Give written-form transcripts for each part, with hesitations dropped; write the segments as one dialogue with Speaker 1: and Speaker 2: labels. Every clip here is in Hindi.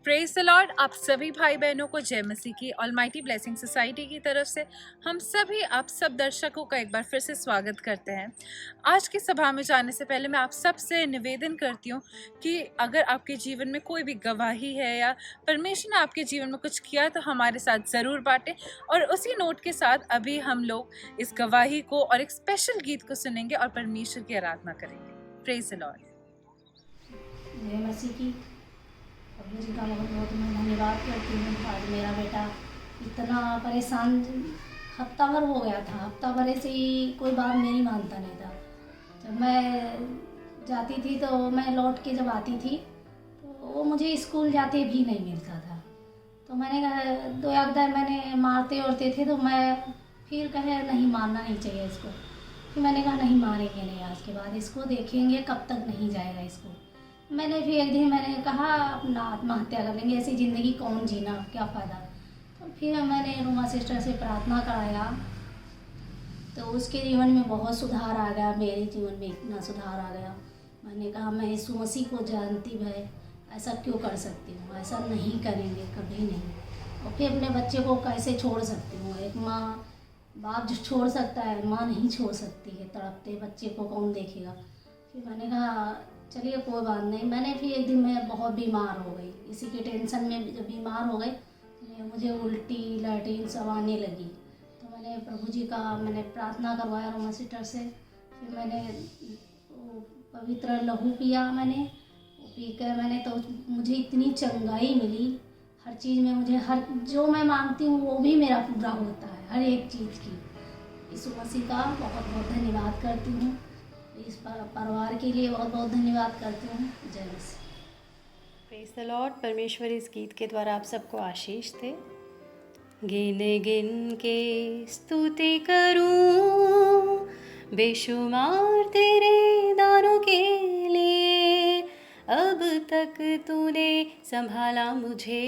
Speaker 1: Praise the Lord. आप सभी भाई बहनों को जय मसीह की ऑलमाइटी ब्लेसिंग सोसाइटी की तरफ से हम सभी आप सब दर्शकों का एक बार फिर से स्वागत करते हैं। आज की सभा में जाने से पहले मैं आप सबसे निवेदन करती हूँ कि अगर आपके जीवन में कोई भी गवाही है या परमेश्वर ने आपके जीवन में कुछ किया तो हमारे साथ ज़रूर बांटें। और उसी नोट के साथ अभी हम लोग इस गवाही को और एक स्पेशल गीत को सुनेंगे और परमेश्वर की आराधना करेंगे। Praise the Lord.
Speaker 2: जय मसीह की। प्रभु जी का बहुत बहुत मैं धन्यवाद करती हूँ। आज मेरा बेटा इतना परेशान हफ्ता भर हो गया था। हफ्ता भर से ही कोई बात मेरी मानता नहीं था। जब मैं जाती थी तो मैं लौट के जब आती थी तो वो मुझे स्कूल जाते भी नहीं मिलता था। तो मैंने कहा दो एक बार मैंने मारते उड़ते थे तो मैं फिर कहे नहीं मारना नहीं चाहिए इसको। फिर मैंने कहा नहीं मारेंगे नहीं, आज के बाद इसको देखेंगे कब तक नहीं जाएगा इसको। मैंने फिर एक दिन मैंने कहा अपना आत्महत्या कर लेंगे, ऐसी ज़िंदगी कौन जीना, क्या फ़ायदा। तो फिर मैंने रूमा सिस्टर से प्रार्थना कराया तो उसके जीवन में बहुत सुधार आ गया, मेरे जीवन में इतना सुधार आ गया। मैंने कहा मैं यीशु मसीह को जानती भाई, ऐसा क्यों कर सकती हूँ, ऐसा नहीं करेंगे कभी नहीं। और फिर अपने बच्चे को कैसे छोड़ सकती हूँ। एक माँ बाप जो छोड़ सकता है, माँ नहीं छोड़ सकती है। तड़पते बच्चे को कौन देखेगा। फिर मैंने कहा चलिए कोई बात नहीं। मैंने फिर एक दिन मैं बहुत बीमार हो गई, इसी के टेंशन में जब बीमार हो गई तो मुझे उल्टी लैट्रिन सब आने लगी। तो मैंने प्रभु जी का मैंने प्रार्थना करवाया रोमा सिस्टर से। फिर मैंने वो पवित्र लहू पिया, मैंने वो पी कर मैंने तो मुझे इतनी चंगाई मिली। हर चीज़ में मुझे हर जो मैं मांगती हूँ वो भी मेरा पूरा होता है, हर एक चीज़ की। यीशु मसीह का बहुत बहुत धन्यवाद करती हूँ। इस परिवार के लिए बहुत बहुत धन्यवाद करती हूँ। जय मसीह।
Speaker 3: Praise the Lord. परमेश्वर इस गीत के द्वारा आप सबको आशीष दे। गिन गिन के स्तुति करूं बेशुमार तेरे दानों के लिए, अब तक तूने संभाला मुझे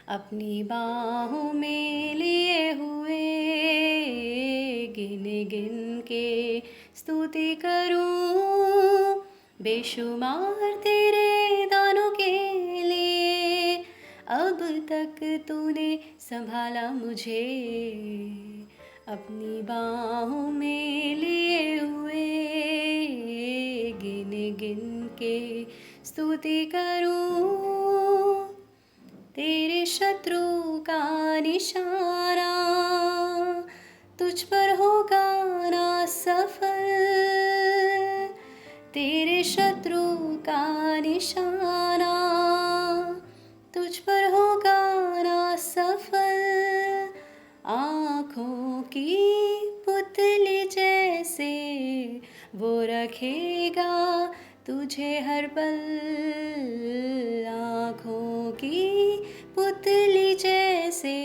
Speaker 3: अपनी बाहों में लिए हुए। गिन गिन के स्तुति करूं बेशुमार तेरे दानों के लिए, अब तक तूने संभाला मुझे अपनी बाहों में लिए हुए। गिन गिन के स्तुति करूं तेरे शत्रु का निशाना तुझ पर होगा ना सफल। तेरे शत्रु का निशाना तुझ पर होगा ना सफल। आँखों की पुतली जैसे वो रखेगा तुझे हर पल। आँखों की पुतली जैसे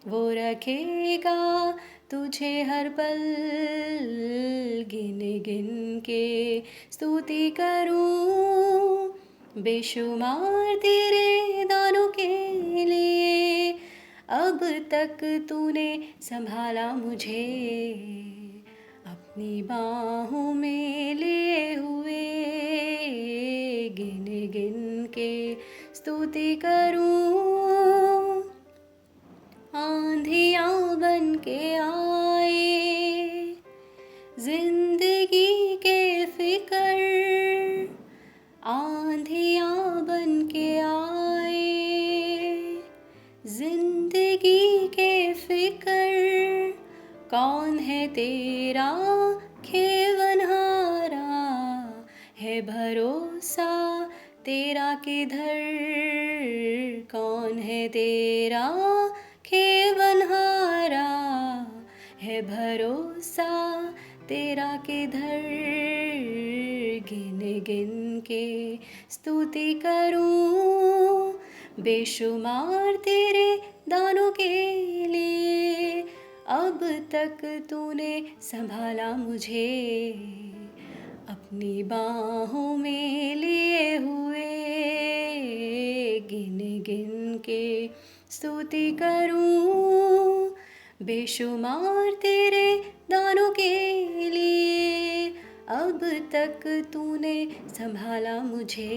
Speaker 3: वो रखेगा तुझे हर पल। गिन गिन के स्तुति करूं बेशुमार तेरे दानों के लिए, अब तक तूने संभाला मुझे अपनी बाहों में लिए हुए। गिन गिन के स्तुति करूं आंधियाँ बन के आए जिंदगी के फिकर, आंधियाँ बन के आए जिंदगी के फिकर। कौन है तेरा खेवनहारा, है भरोसा तेरा किधर। कौन है तेरा खेवनहारा, है भरोसा तेरा किधर। गिन गिन के स्तुति करूं बेशुमार तेरे दानों के लिए, अब तक तूने संभाला मुझे अपनी बाहों में लिए हुए। गिन गिन के स्तुति करूं बेशुमार तेरे दानों के लिए, अब तक तूने संभाला मुझे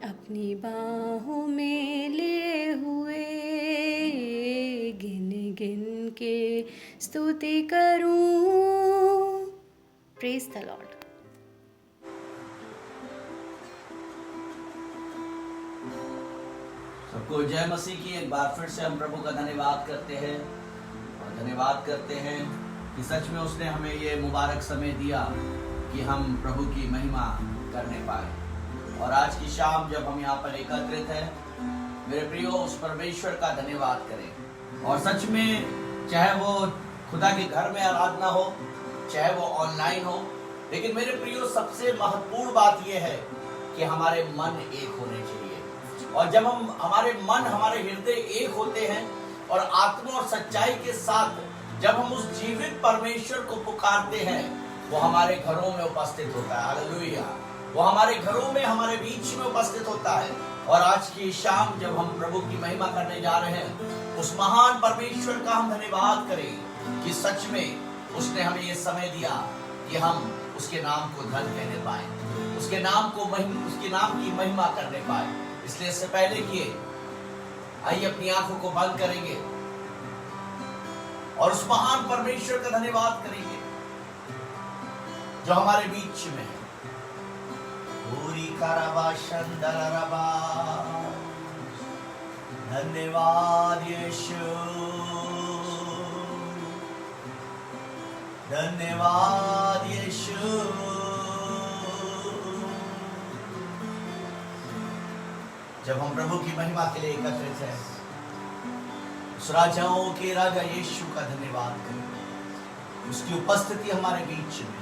Speaker 3: अपनी बाहों में लिए हुए गिन गिन के स्तुति करूं। Praise the Lord.
Speaker 4: सबको जय मसीह की। एक बार फिर से हम प्रभु का धन्यवाद करते हैं और धन्यवाद करते हैं कि सच में उसने हमें ये मुबारक समय दिया कि हम प्रभु की महिमा करने पाए। और आज की शाम जब हम यहाँ पर एकत्रित हैं, मेरे प्रियो, उस परमेश्वर का धन्यवाद करें। और सच में चाहे वो खुदा के घर में आराधना हो, चाहे वो ऑनलाइन हो, लेकिन मेरे प्रियो सबसे महत्वपूर्ण बात यह है कि हमारे मन एक होने चाहिए। और जब हमारे मन, हमारे हृदय एक होते हैं और आत्मा और सच्चाई के साथ जब हम उस जीवित परमेश्वर को पुकारते हैं, वो हमारे घरों में उपस्थित होता है। हालेलुया। वो हमारे घरों में, हमारे बीच में उपस्थित होता है। और आज की शाम जब हम प्रभु की महिमा करने जा रहे हैं, उस महान परमेश्वर का हम धन्यवाद करें कि सच में उसने हमें ये समय दिया कि हम उसके नाम को धन कहने पाए, उसके नाम की महिमा करने पाए। इसलिए इससे पहले कि आइए अपनी आंखों को बंद करेंगे और उस महान परमेश्वर का धन्यवाद करेंगे जो हमारे बीच में है। पूरी कारबा शंदरबा, धन्यवाद यीशु, धन्यवाद यीशु। जब हम प्रभु की महिमा के लिए एकत्रित हैं, उस राजाओं के राजा यीशु का धन्यवाद करें, उसकी उपस्थिति हमारे बीच में।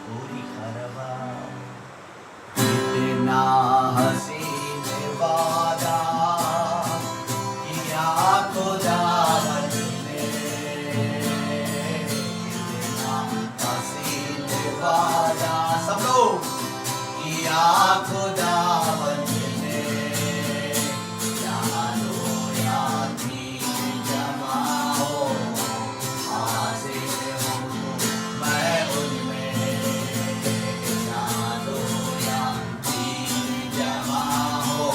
Speaker 4: पूरी कारबा, कितना हसीन वादा किया खुदावन ने, कितना हसीन वादा सब लोग किया खुदावन ने। यादों यादी जमा हो, हाजिर हूँ मैं उनमें। यादों यादी जमा हो,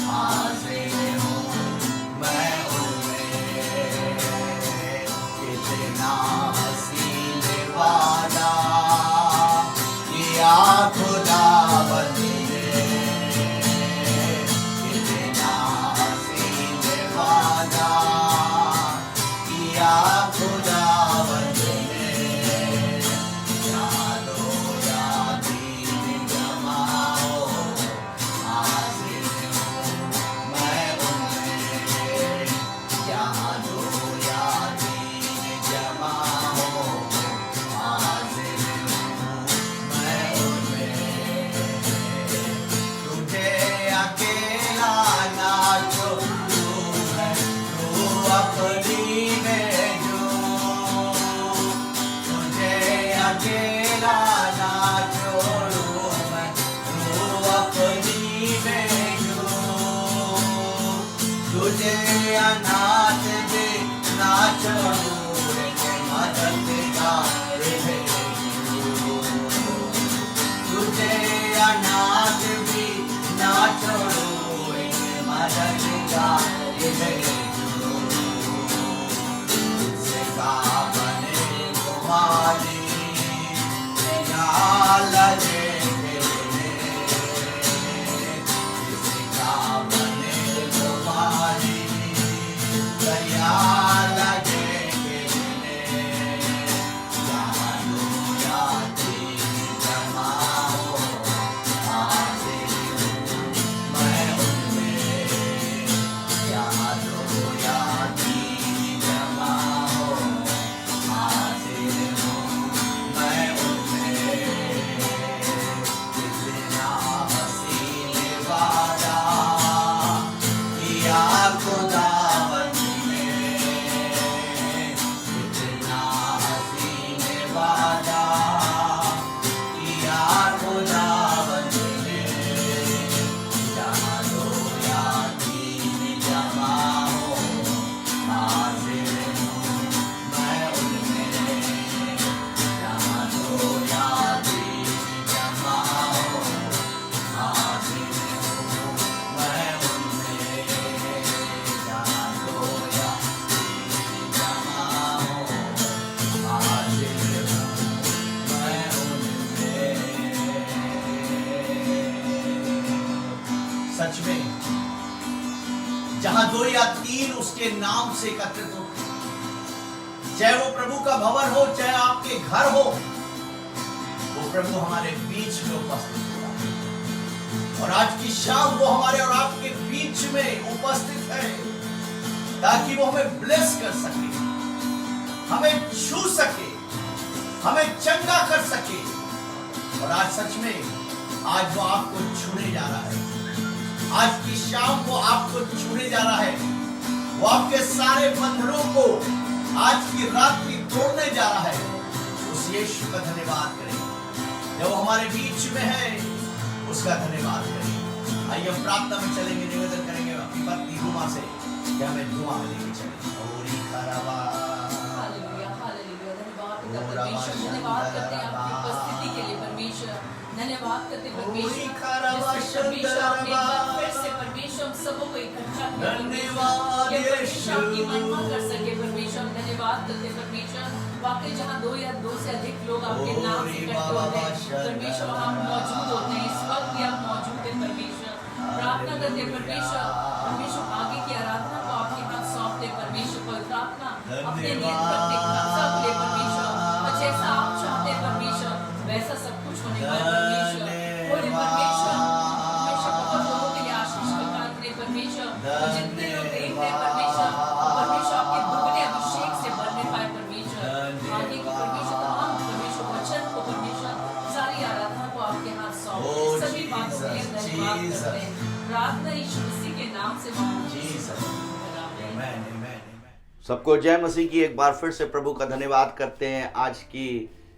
Speaker 4: हाजिर हूँ मैं उनमें। कितना हसीन वादा किया खुदावन ने, कितना हसीन वादा किया खुदावन ने। यादों यादी जमा हो, हाजिर हूँ मैं उनमें। यादों यादी जमा हो, हाजिर हूँ मैं उनमें। तुझे अकेला ना छोड़ूं मैं, तू अपनी में जो। तुझे अकेला ना छोड़ूं मैं, तू अपनी में जो। तुझे अनाथ भी ना छोड़ूं, तेरे मददगार भेजूं। तुझे अनाथ भी ना छोड़ूं, तेरे मददगार भेजूं। तुझसे का बने तुम्हारी जहां 2 या 3 उसके नाम से एकत्रित होते हैं, चाहे वो प्रभु का भवन हो, चाहे आपके घर हो, वो प्रभु हमारे बीच में उपस्थित हुआ। और आज की शाम वो हमारे और आपके बीच में उपस्थित है, ताकि वो हमें ब्लेस कर सके, हमें छू सके, हमें चंगा कर सके। और आज सच में आज वो आपको छूने जा रहा है। आज की शाम वो आपको छूने जा रहा है। वो आपके सारे बंधनों को आज की रात्रि तोड़ने जा रहा है। उस यीशु का धन्यवाद करें जो हमारे बीच में है, उसका धन्यवाद करें। आइए हम प्रार्थना में चलेंगे, निवेदन करेंगे अपनी पत्नी धुआं से कि हमें धुआं में लेके चले। ओरी खराबा
Speaker 5: हालेलुया, हालेलुया। धन्यवाद करते हैं आपकी उपस्थिति के लिए परमेश्वर। धन्यवाद करते हैं परमेश्वर, परमेश्वर आपने एक बार फिर से परमेश्वर हम सबों को इकट्ठा किया परमेश्वर, ये परमेश्वर आपकी महिमा कर सके परमेश्वर। धन्यवाद करते हैं परमेश्वर, वाकई जहाँ 2 या 2 से अधिक लोग आपके नाम से इकट्ठे होते हैं परमेश्वर, वहाँ मौजूद होते हैं। इस वक्त भी आप मौजूद हैं परमेश्वर। प्रार्थना करते हैं परमेश्वर, परमेश्वर आगे की आराधना को आपके हाथ सौंपते हैं परमेश्वर। पवित्र आत्मा अपने नियंत्रण में कब्जा ले परमेश्वर, और जैसा आप चाहते हैं परमेश्वर वैसा सब कुछ होने वाला परमेश्वर। बोले परमेश्वर, परमेश्वर बहुत लोगों के लिए आशीष का कारण है परमेश्वर, और जितने लोग देख रहे हैं परमेश्वर, परमेश्वर आपके दुगने अभिषेक से भरने पाए परमेश्वर। आगे की परमेश्वर तमाम परमेश्वर वचन को परमेश्वर, सारी आराधना को आपके हाथ सौंपते हैं। सभी बातों के लिए धन्यवाद करते हैं। प्रार्थना यीशु मसीह के नाम से मांगते हैं।
Speaker 4: सबको जय मसीह की एक बार फिर से प्रभु का धन्यवाद करते हैं आज की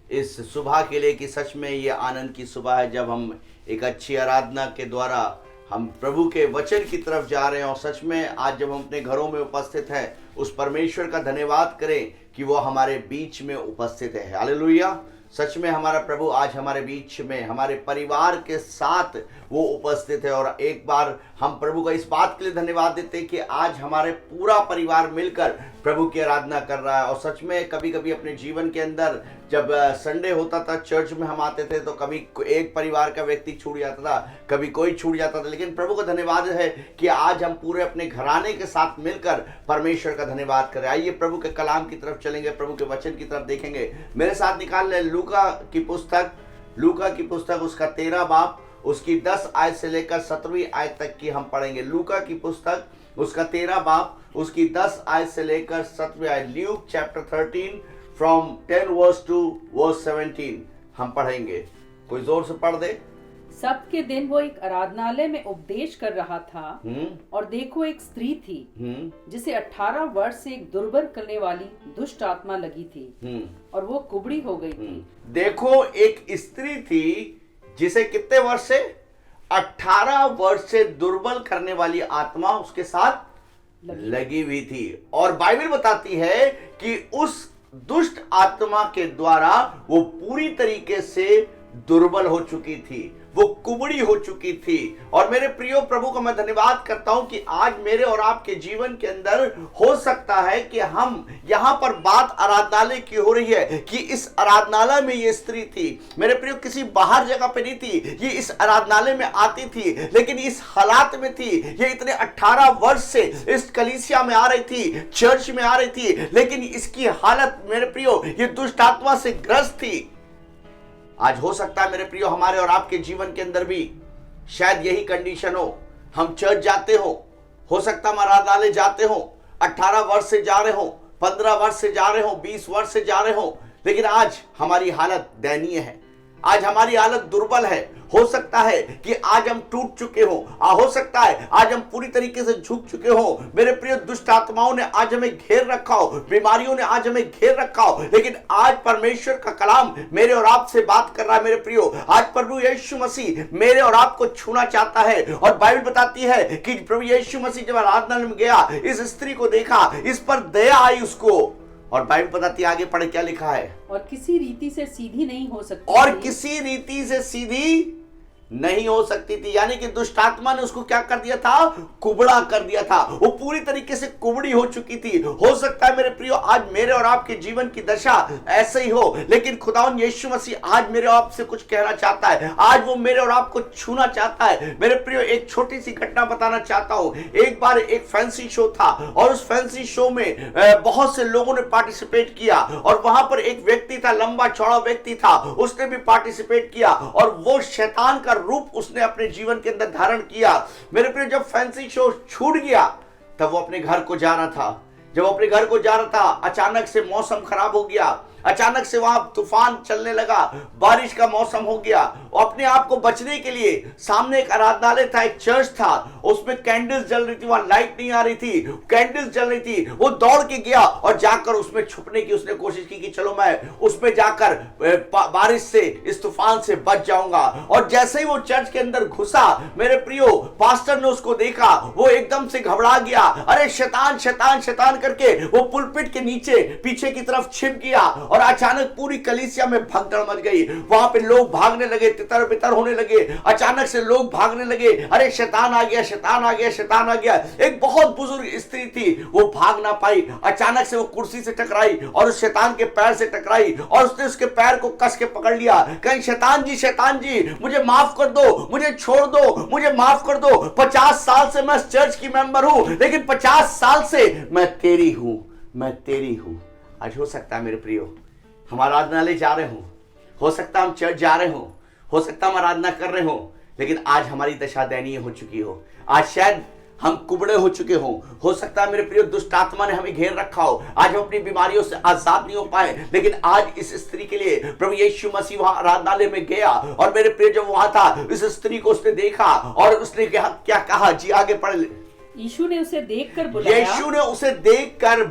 Speaker 4: इस सुबह के लिए, कि सच में ये आनंद की सुबह है जब हम एक अच्छी आराधना के द्वारा हम प्रभु के वचन की तरफ जा रहे हैं। और सच में आज जब हम अपने घरों में उपस्थित हैं, उस परमेश्वर का धन्यवाद करें कि वो हमारे बीच में उपस्थित है। हालेलुया। सच में हमारा प्रभु आज हमारे बीच में हमारे परिवार के साथ वो उपस्थित है। और एक बार हम प्रभु का इस बात के लिए धन्यवाद देते हैं कि आज हमारे पूरा परिवार मिलकर प्रभु की आराधना कर रहा है। और सच में कभी कभी अपने जीवन के अंदर जब संडे होता था, चर्च में हम आते थे, तो कभी एक परिवार का व्यक्ति छूट जाता था, कभी कोई छूट जाता था, लेकिन प्रभु का धन्यवाद है कि आज हम पूरे अपने घराने के साथ मिलकर परमेश्वर का धन्यवाद करें। आइए प्रभु के कलाम की तरफ चलेंगे, प्रभु के वचन की तरफ देखेंगे। मेरे साथ निकाल ले लूका की पुस्तक उसका 13 बाब उसकी 10 आयत से लेकर 17वीं आयत तक की हम पढ़ेंगे। लूका की पुस्तक उसका 13 बाब उसकी 10 आयत से लेकर 17वीं आयत। Luke chapter 13 from 10 verse to verse 17 हम पढ़ेंगे। कोई जोर से पढ़ दे।
Speaker 6: सबके दिन वो एक आराधनालय में उपदेश कर रहा था, और देखो एक स्त्री थी जिसे 18 वर्ष से एक दुर्बल करने वाली दुष्ट आत्मा लगी थी, और वो कुबड़ी हो गई थी।
Speaker 4: देखो एक स्त्री थी जिसे कितने वर्ष से? 18 वर्ष से दुर्बल करने वाली आत्मा उसके साथ लगी हुई थी। और बाइबल बताती है कि उस दुष्ट आत्मा के द्वारा वो पूरी तरीके से दुर्बल हो चुकी थी, वो कुबड़ी हो चुकी थी। और मेरे प्रियो प्रभु का मैं धन्यवाद करता हूं कि आज मेरे और आपके जीवन के अंदर हो सकता है कि हम यहां पर बात आराधनालय की हो रही है कि इस आराधनालय में ये स्त्री थी। मेरे प्रियो किसी बाहर जगह पे नहीं थी, ये इस आराधनालय में आती थी, लेकिन इस हालात में थी। ये इतने 18 वर्ष से इस कलीसिया में आ रही थी, चर्च में आ रही थी, लेकिन इसकी हालत मेरे प्रियो ये दुष्ट आत्मा से ग्रस्त थी। आज हो सकता है मेरे प्रियो हमारे और आपके जीवन के अंदर भी शायद यही कंडीशन हो। हम चर्च जाते हो सकता है हम आराधनालय जाते हो, 18 वर्ष से जा रहे हो, 15 वर्ष से जा रहे हो, 20 वर्ष से जा रहे हो, लेकिन आज हमारी हालत दयनीय है, आज हमारी हालत दुर्बल है। हो सकता है कि आज हम टूट चुके हो सकता है आज हम पूरी तरीके से झुक चुके हो। मेरे प्रिय दुष्ट आत्माओं ने आज हमें घेर रखा हो, बीमारियों ने आज हमें घेर रखा हो, लेकिन आज परमेश्वर का कलाम मेरे और आपसे बात कर रहा है। मेरे प्रियो आज प्रभु यीशु मसीह मेरे और आपको छूना चाहता है। और बाइबल बताती है कि प्रभु यीशु मसीह जब आराधनालय में गया, इस स्त्री को देखा, इस पर दया आई उसको। और बाइबल बताती है, आगे पढ़े क्या लिखा है?
Speaker 6: और किसी रीति से सीधी नहीं हो सकती,
Speaker 4: और किसी रीति से सीधी नहीं हो सकती थी। यानी कि दुष्ट आत्मा ने उसको क्या कर दिया था, कुबड़ा कर दिया था। वो पूरी तरीके से कुबड़ी हो चुकी थी। हो सकता है मेरे प्रियो आज मेरे और आपके जीवन की दशा ऐसे ही हो, लेकिन खुदावन यीशु मसीह आज मेरे और आपसे कुछ कहना चाहता है। आज वो मेरे और आपको छूना चाहता है। मेरे प्रियो एक छोटी सी घटना बताना चाहता हूं। एक बार एक फैंसी शो था और उस फैंसी शो में बहुत से लोगों ने पार्टिसिपेट किया और वहां पर एक व्यक्ति था, लंबा चौड़ा व्यक्ति था, उसने भी पार्टिसिपेट किया और वो शैतान का रूप उसने अपने जीवन के अंदर धारण किया। मेरे प्रिय जब फैंसी शो छूट गया तब वो अपने घर को जा रहा था। जब अपने घर को जा रहा था अचानक से मौसम खराब हो गया। अचानक से वहां तूफान चलने लगा, बारिश का मौसम हो गया। अपने आप को बचने के लिए सामने एक आराधनालय था, एक चर्च था, उसमें कैंडल्स जल रही थी, वहां लाइट नहीं आ रही थी, कैंडल्स जल रही थी। वो दौड़ के गया और जाकर उसमें छुपने की उसने कोशिश की कि चलो मैं उसमें जाकर बारिश से, इस तूफान से बच जाऊंगा। और जैसे ही वो चर्च के अंदर घुसा मेरे प्रियो, पास्टर ने उसको देखा, वो एकदम से घबरा गया। अरे शैतान शैतान शैतान करके वो पुलपिट के नीचे पीछे की तरफ छिप गया और अचानक पूरी कलीसिया में भगदड़ मच गई। वहां पे लोग भागने लगे, तितर बितर होने लगे। अचानक से लोग भागने लगे, अरे शैतान आ गया शैतान आ गया शैतान आ गया। एक बहुत बुजुर्ग स्त्री थी, वो भाग ना पाई। अचानक से वो कुर्सी से टकराई और उस शैतान के पैर से टकराई और उसने उसके पैर को कस के पकड़ लिया। कहीं शैतान जी मुझे माफ कर दो, मुझे छोड़ दो, मुझे माफ कर दो। 50 साल से मैं चर्च की मेंबर हूं, लेकिन 50 साल से मैं तेरी हूं। आज हो सकता है मेरे प्रियो हम आराधनालय जा रहे हो सकता है हम चर्च जा रहे हो सकता है हम आराधना कर रहे हो, लेकिन आज हमारी दशा दयनीय हो चुकी हो। आज शायद हम कुबड़े हो चुके हो सकता है मेरे प्रिय दुष्ट आत्मा ने हमें घेर रखा हो। आज हम अपनी बीमारियों से आजाद नहीं हो पाए, लेकिन आज इस स्त्री के लिए प्रभु यीशु मसीह वहां आराधनालय में गया और मेरे प्रिय जब वहां था इस स्त्री को उसने देखा और उसने क्या कहा, जी आगे पढ़।
Speaker 6: यीशु ने उसे देखकर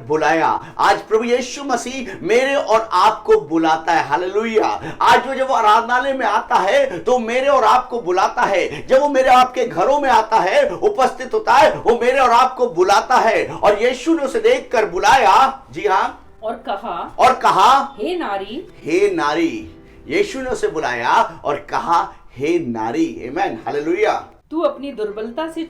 Speaker 6: बुलाया। आज प्रभु यीशु मसीह मेरे और आपको बुलाता है। हालेलुया। आज वो जब वो आराधनालय में आता है तो मेरे और आपको बुलाता है। जब वो मेरे आपके घरों में आता है, उपस्थित होता है, वो मेरे और आपको बुलाता है। और यीशु ने उसे देखकर बुलाया, जी हाँ, और कहा हे नारी। यीशु ने उसे बुलाया और कहा हे नारी। आमीन। हालेलुया। तू अपनी दुर्बलता से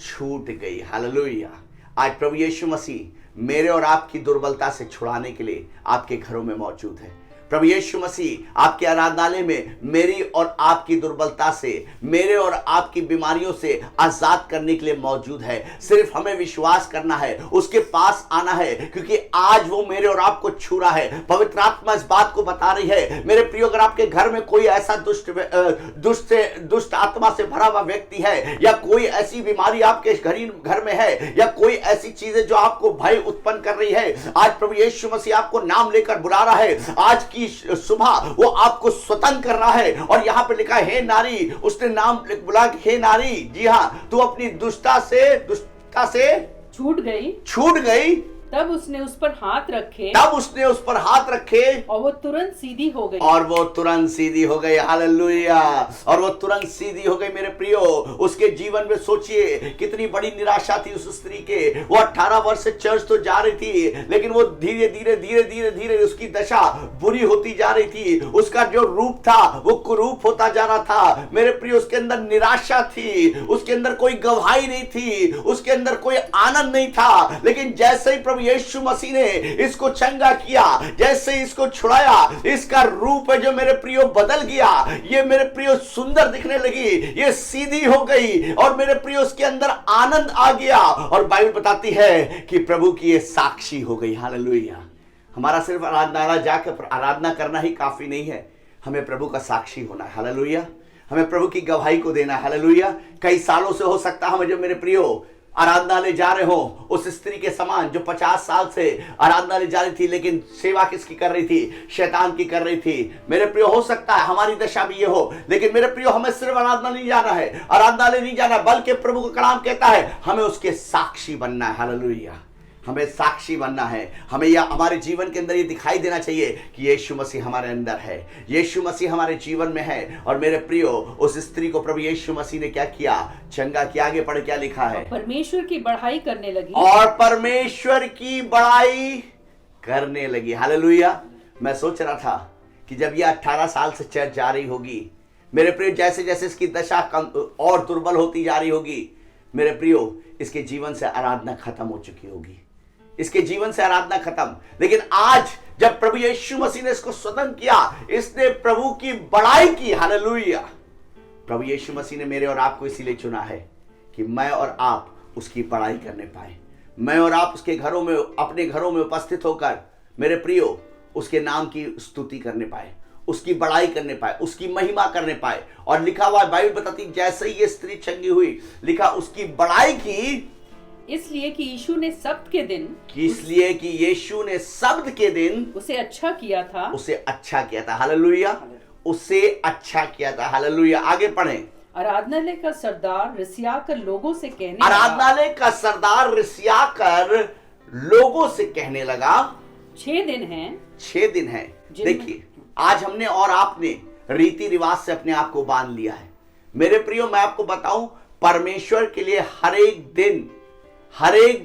Speaker 6: छूट गई। हालेलुया। आज प्रभु यीशु मसीह मेरे और आपकी दुर्बलता से छुड़ाने के लिए आपके घरों में मौजूद है। प्रभु यीशु मसीह आपके आराधनालय में मेरी और आपकी दुर्बलता से, मेरे और आपकी बीमारियों से आजाद करने के लिए मौजूद है। सिर्फ हमें विश्वास करना है, उसके पास आना है, क्योंकि आज वो मेरे और आपको छू रहा है। पवित्र आत्मा इस बात को बता रही है। मेरे प्रियो, अगर आपके घर में कोई ऐसा दुष्ट आत्मा से भरा हुआ व्यक्ति है, या कोई ऐसी बीमारी आपके घर में है, या कोई ऐसी चीजें जो आपको भय उत्पन्न कर रही है, आज प्रभु यीशु मसीह आपको नाम लेकर बुला रहा है। आज की सुबह वो आपको स्वतंत्र कर रहा है। और यहां पे लिखा है हे नारी, उसने नाम बुला, हे नारी, जी हाँ, तू अपनी दुष्टता से छूट गई। तब उसने उस पर हाथ रखे और वो तुरंत सीधी हो गई। हालेलुया। और वो तुरंत सीधी हो गई। मेरे प्रियो, उसके जीवन में सोचिए कितनी बड़ी निराशा थी उस स्त्री के। वो 18 वर्ष से चर्च तो जा रही थी, लेकिन वो धीरे उसकी दशा बुरी होती जा रही थी। उसका जो रूप था वो कुरूप होता जा रहा था। मेरे प्रियो, उसके अंदर निराशा थी, उसके अंदर कोई गवाही नहीं थी, उसके अंदर कोई आनंद नहीं था। लेकिन जैसे ही यीशु मसीह ने इसको चंगा किया, जैसे इसको छुड़ाया, इसका रूप है जो मेरे प्रियो बदल गया। ये मेरे प्रियो सुंदर दिखने लगी, ये सीधी हो गई और मेरे प्रियो उसके अंदर आनंद आ गया। और बाइबल बताती है कि प्रभु की ये साक्षी हो गई। हालेलुया। हमारा सिर्फ आराधनालय जाकर आराधना करना ही काफी नहीं है, हमें प्रभु का साक्षी होना है। हालेलुया। हमें प्रभु की गवाही को देना है। हालेलुया। कई सालों से हो सकता है जो मेरे प्रियो आराधनालय जा रहे हो, उस स्त्री के समान जो 50 साल से आराधनालय जा रही थी, लेकिन सेवा किसकी कर रही थी? शैतान की कर रही थी। मेरे प्रियो, हो सकता है हमारी दशा भी ये हो, लेकिन मेरे प्रियो, हमें सिर्फ आराधनालय नहीं जाना है, आराधनालय नहीं जाना, बल्कि प्रभु का कलाम कहता है हमें उसके साक्षी बनना है। हालेलुया। हमें साक्षी बनना है। हमें यह हमारे जीवन के अंदर ये दिखाई देना चाहिए कि यीशु मसीह हमारे अंदर है, यीशु मसीह हमारे जीवन में है। और मेरे प्रियो, उस स्त्री को प्रभु यीशु मसीह ने क्या किया? चंगा किया। आगे पढ़, क्या लिखा है? परमेश्वर की बढ़ाई करने लगी।
Speaker 4: और परमेश्वर की बढ़ाई करने लगी। हालेलुया। मैं सोच रहा था कि जब यह 18 साल से चर्च जा रही होगी, मेरे प्रियो, जैसे जैसे इसकी दशा और दुर्बल होती जा रही होगी, मेरे प्रियो, इसके जीवन से आराधना खत्म हो चुकी होगी, इसके जीवन से आराधना खत्म। लेकिन आज जब प्रभु यीशु मसीह ने इसको स्वतंत्र किया, इसने प्रभु की बड़ाई की। हालेलुया। प्रभु यीशु मसीह ने मेरे और आपको इसीलिए चुना है कि मैं और आप उसकी बड़ाई करने पाए, मैं और आप उसके घरों में, अपने घरों में उपस्थित होकर मेरे प्रियो उसके नाम की स्तुति करने पाए, उसकी बड़ाई करने पाए, उसकी महिमा करने पाए। और लिखा हुआ बाइबल बताती, जैसे ही ये स्त्री चंगी हुई, लिखा उसकी बड़ाई की,
Speaker 6: इसलिए कि यीशु ने सब्त के दिन,
Speaker 4: इसलिए कि यीशु ने सब्त के दिन
Speaker 6: उसे अच्छा किया था,
Speaker 4: उसे अच्छा किया था। हालेलुया। उसे अच्छा किया था। हालेलुया। आगे पढ़ें।
Speaker 6: आराधनालय का सरदार रिसियाकर लोगों से कहने लगा,
Speaker 4: आराधनालय का सरदार रिसियाकर लोगों से कहने लगा,
Speaker 6: 6 दिन हैं,
Speaker 4: 6 दिन है। देखिए, आज हमने और आपने रीति रिवाज से अपने आप को बांध लिया है। मेरे प्रियो, मैं आपको बताऊं, परमेश्वर के लिए हर एक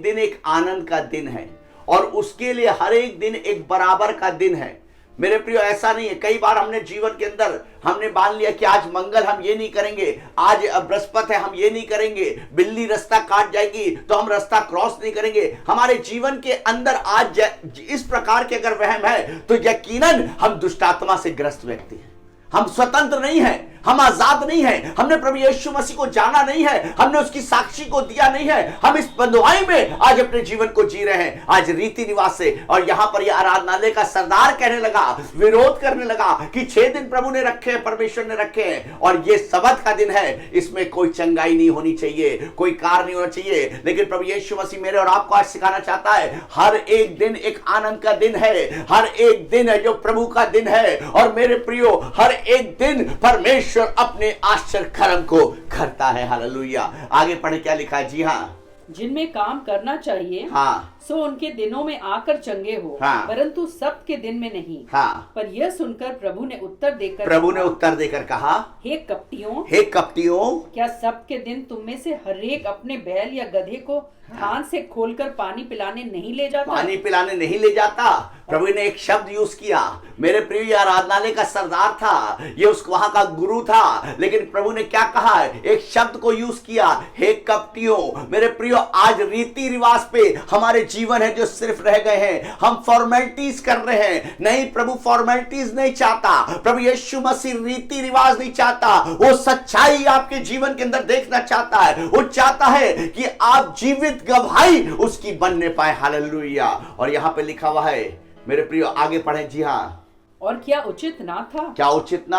Speaker 4: दिन एक आनंद का दिन है, और उसके लिए हर एक दिन एक बराबर का दिन है। मेरे प्रियो, ऐसा नहीं है। कई बार हमने जीवन के अंदर हमने बांध लिया कि आज मंगल हम ये नहीं करेंगे, आज बृहस्पति है हम ये नहीं करेंगे, बिल्ली रास्ता काट जाएगी तो हम रास्ता क्रॉस नहीं करेंगे। हमारे जीवन के अंदर आज इस प्रकार के अगर वहम है तो यकीनन हम दुष्ट आत्मा से ग्रस्त व्यक्ति हैं। हम स्वतंत्र नहीं हैं, हम आजाद नहीं हैं, हमने प्रभु यीशु मसीह को जाना नहीं है, हमने उसकी साक्षी को दिया नहीं है। हम इस बंधुआई में आज अपने जीवन को जी रहे हैं, आज रीति रिवाज से। और यहां पर यह आराधनालय का सरदार कहने लगा, विरोध करने लगा कि 6 दिन प्रभु ने रखे हैं, परमेश्वर ने रखे हैं, और ये सब्त का दिन है, इसमें कोई चंगाई नहीं होनी चाहिए, कोई कार नहीं होना चाहिए। लेकिन प्रभु यीशु मसीह मेरे और आपको आज सिखाना चाहता है, हर एक दिन एक आनंद का दिन है, हर एक दिन है जो प्रभु का दिन है। और मेरे प्रियो, हर एक दिन परमेश्वर अपने आश्चर्य कर्म को करता है। हालेलुया। आगे पढ़े क्या लिखा है? जी हाँ,
Speaker 6: जिनमें काम करना चाहिए,
Speaker 4: हाँ,
Speaker 6: सो उनके दिनों में आकर चंगे हो,
Speaker 4: हाँ,
Speaker 6: परंतु सब्त के दिन में नहीं।
Speaker 4: हाँ।
Speaker 6: पर यह सुनकर प्रभु ने उत्तर देकर कहा, हे कपटियों, क्या सब्त के दिन तुम में से हर एक अपने बैल या गधे को थान से खोलकर पानी पिलाने नहीं ले जाता? प्रभु ने एक शब्द यूज किया। मेरे प्रिय, ये आराधनालय का सरदार था, ये उस वहां का गुरु था, लेकिन प्रभु ने क्या कहा है? एक शब्द को यूज किया, हे कपटियों। मेरे प्रियो, आज रीति रिवाज पे हमारे जीवन है जो सिर्फ रह गए हैं, हम फॉर्मेलिटीज कर रहे हैं। नहीं, प्रभु फॉर्मेलिटीज नहीं चाहता, प्रभु यीशु मसीह रीति रिवाज नहीं चाहता, वो सच्चाई आपके जीवन के अंदर देखना चाहता है। वो चाहता है कि आप जीवित गवाही उसकी बनने पाए। हालेलुया। और यहां पे लिखा हुआ है, मेरे प्रियो, आगे पढ़ें। जी हाँ, और क्या उचित ना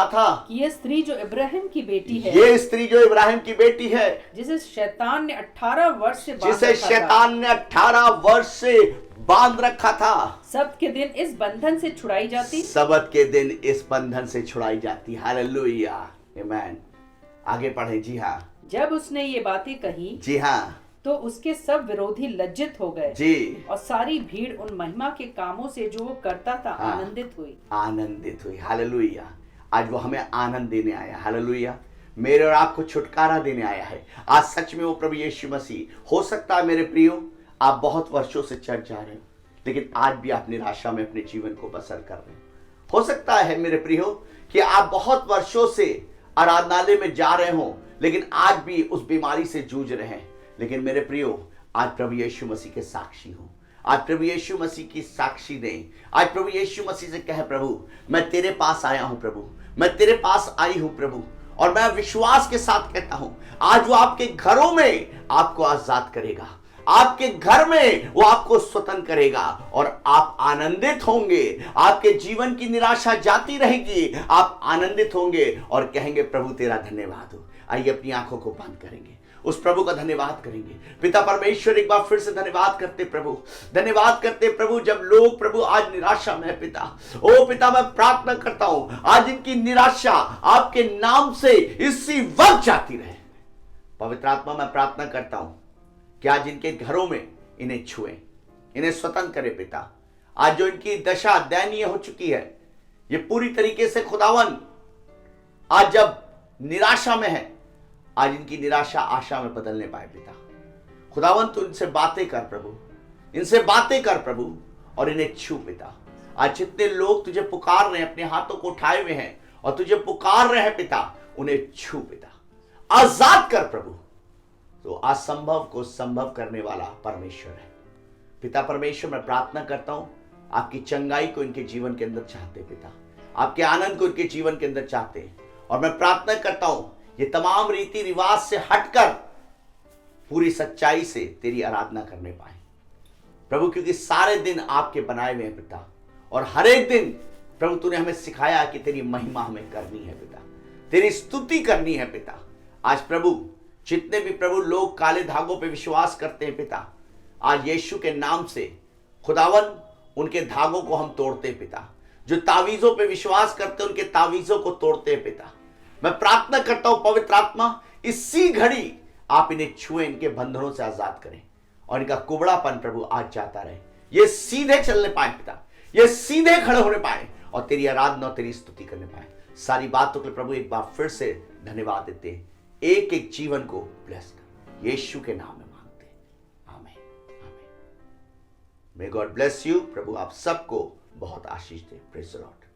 Speaker 6: था कि ये स्त्री जो इब्राहिम की बेटी है, जिसे शैतान ने 18 वर्ष से बांध रखा था, सब्त के दिन इस बंधन से छुड़ाई जाती। हालेलुया, आमीन। आगे पढ़े। जी हाँ, जब उसने ये बातें कही, जी हाँ, तो उसके सब विरोधी लज्जित हो गए जी, और सारी भीड़ उन महिमा के कामों से जो वो करता था आनंदित हुई। हालेलुया। आज वो हमें आनंद देने आया। हालेलुया। मेरे और आपको छुटकारा देने आया है। आज सच में वो प्रभु यीशु मसीह, हो सकता है मेरे प्रियो, आप बहुत वर्षों से चर्च जा रहे हो, लेकिन आज भी आप निराशा में अपने जीवन को बसर कर रहे हो सकता है मेरे प्रियो कि आप बहुत वर्षों से आराधनालय में जा रहे हो, लेकिन आज भी उस बीमारी से जूझ रहे हैं। लेकिन मेरे प्रियो, आज प्रभु यीशु मसीह के साक्षी हो, आज प्रभु यीशु मसीह की साक्षी दें। आज प्रभु यीशु मसीह से कहे, प्रभु मैं तेरे पास आया हूं, प्रभु मैं तेरे पास आई हूं प्रभु, और मैं विश्वास के साथ कहता हूं, आज वो आपके घरों में आपको आजाद करेगा, आपके घर में वो आपको स्वतंत्र करेगा, और आप आनंदित होंगे। आपके जीवन की निराशा जाती रहेगी, आप आनंदित होंगे और कहेंगे, प्रभु तेरा धन्यवाद हो। आइए अपनी आंखों को बंद करेंगे, उस प्रभु का धन्यवाद करेंगे। पिता परमेश्वर, एक बार फिर से धन्यवाद करते प्रभु, धन्यवाद करते प्रभु। जब लोग प्रभु आज निराशा में है पिता, ओ पिता मैं प्रार्थना करता हूं आज इनकी निराशा आपके नाम से इसी वक्त जाती रहे। पवित्र आत्मा, मैं प्रार्थना करता हूं कि आज इनके घरों में इन्हें छुए, इन्हें स्वतंत्र करे पिता। आज जो इनकी दशा दयनीय हो चुकी है, ये पूरी तरीके से खुदावन आज जब निराशा में है, आज इनकी निराशा आशा में बदलने पाए पिता। खुदावन तू इनसे बातें कर प्रभु, इनसे बातें कर प्रभु, और इन्हें छू पिता।
Speaker 4: आज जितने लोग तुझे पुकार रहे हैं, अपने हाथों को उठाए हुए हैं और तुझे पुकार रहे हैं पिता, उन्हें छू पिता, आजाद कर प्रभु। तो असंभव को संभव करने वाला परमेश्वर है पिता। परमेश्वर, मैं प्रार्थना करता हूं आपकी चंगाई को इनके जीवन के अंदर चाहते पिता, आपके आनंद को इनके जीवन के अंदर चाहते। और मैं प्रार्थना करता हूं ये तमाम रीति रिवाज से हटकर पूरी सच्चाई से तेरी आराधना करने पाए प्रभु, क्योंकि सारे दिन आपके बनाए हुए हैं पिता। और हर एक दिन प्रभु तूने हमें सिखाया कि तेरी महिमा हमें करनी है पिता, तेरी स्तुति करनी है पिता। आज प्रभु जितने भी प्रभु लोग काले धागों पे विश्वास करते हैं पिता, आज यीशु के नाम से खुदावन उनके धागों को हम तोड़ते हैं पिता। जो तावीजों पे विश्वास करते हैं उनके तावीजों को तोड़ते हैं पिता। मैं प्रार्थना करता हूं पवित्र आत्मा, इसी घड़ी आप इन्हें छुए, इनके बंधनों से आजाद करें और इनका कुबड़ापन प्रभु आज जाता रहे। ये सीधे चलने पाए पिता, ये सीधे खड़े होने पाए और तेरी आराधना और तेरी स्तुति करने पाए। सारी बातों के लिए प्रभु एक बार फिर से धन्यवाद देते हैं। एक एक जीवन को ब्लेस कर, यीशु के नाम में मांगते हैं, आमीन आमीन। May God bless you. प्रभु आप सबको बहुत आशीष दे। Praise the Lord.